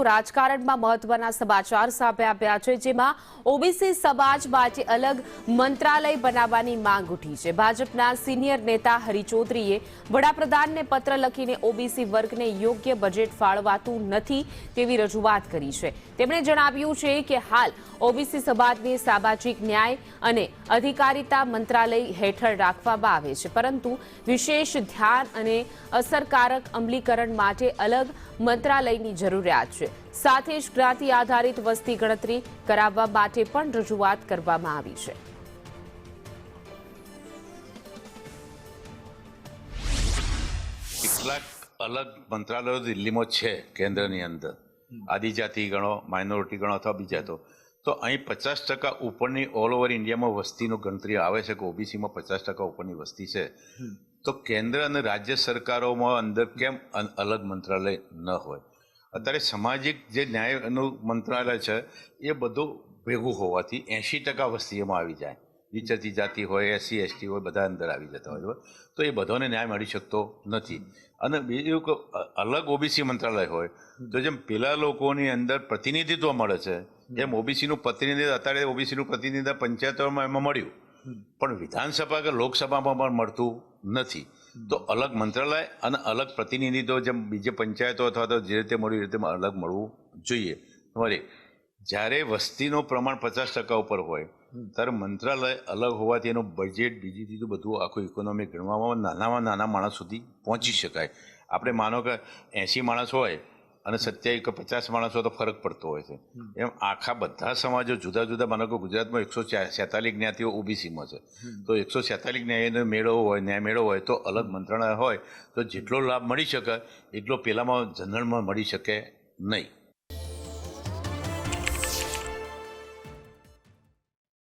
રાજકારણમાં મહત્વના સમાચાર સામે આવ્યા છે, જેમાં ઓબીસી સમાજ માટે અલગ મંત્રાલય બનાવવાની માંગ ઉઠી છે। ભાજપના સિનિયર નેતા હરિ ચૌધરીએ વડાપ્રધાનને પત્ર લખીને ઓબીસી વર્ગને યોગ્ય બજેટ ફાળવાતું નથી તેવી રજૂઆત કરી છે। તેમણે જણાવ્યું છે કે હાલ ઓબીસી સમાજને સામાજિક ન્યાય અને અધિકારીતા મંત્રાલય હેઠળ રાખવામાં આવે છે, પરંતુ વિશેષ ધ્યાન અને અસરકારક અમલીકરણ માટે અલગ મંત્રાલયની જરૂરિયાત છે। સાથે જ જ્ઞાતિ આધારિત વસ્તી ગણતરી કરાવવા માટે પણ રજૂઆત કરવામાં આવી છે। કેટલાક અલગ મંત્રાલયો દિલ્હીમાં છે કેન્દ્રની અંદર, આદિજાતિ ગણો, માઇનોરિટી ગણો અથવા બીજા તો અહીં 50% ઉપરની ઓલ ઓવર ઇન્ડિયામાં વસ્તીનું ગણતરી આવે છે કે ઓબીસીમાં 50% ઉપરની વસ્તી છે, તો કેન્દ્ર અને રાજ્ય સરકારોમાં અંદર કેમ અલગ મંત્રાલય ન હોય? અત્યારે સામાજિક જે ન્યાયનું મંત્રાલય છે એ બધું ભેગું હોવાથી 80% વસ્તી એમાં આવી જાય, વિચરતી જાતિ હોય, SC ST હોય, બધા અંદર આવી જતા હોય, તો એ બધાને ન્યાય મળી શકતો નથી। અને બીજું કે અલગ ઓબીસી મંત્રાલય હોય તો જેમ પેલા લોકોની અંદર પ્રતિનિધિત્વ મળે છે એમ ઓબીસીનું પ્રતિનિધિત્વ અત્યારે ઓબીસીનું પ્રતિનિધિત્વ પંચાયતોમાં એમાં મળ્યું, પણ વિધાનસભા કે લોકસભામાં પણ મળતું નથી। તો અલગ મંત્રાલય અને અલગ પ્રતિનિધિત્વ જેમ બીજે પંચાયતો અથવા તો જે રીતે મળ્યું એ રીતે અલગ મળવું જોઈએ। વળી જ્યારે વસ્તીનું પ્રમાણ 50% ઉપર હોય ત્યારે મંત્રાલય અલગ હોવાથી એનું બજેટ બીજી બીજું બધું આખું ઇકોનોમી ગણવામાં નાનામાં નાના માણસ સુધી પહોંચી શકાય। આપણે માનો કે 80 માણસ હોય અને 27 કે 50 માણસ હોય તો ફરક પડતો હોય છે, એમ આખા બધા સમાજો જુદા જુદા, માનો કે ગુજરાતમાં 146 જ્ઞાતિઓ ઓબીસીમાં છે, તો 146 ન્યાયનો મેળવવો હોય, ન્યાય મેળવવો હોય તો અલગ મંત્રાલય હોય તો જેટલો લાભ મળી શકે એટલો પેલામાં જનરલમાં મળી શકે નહીં।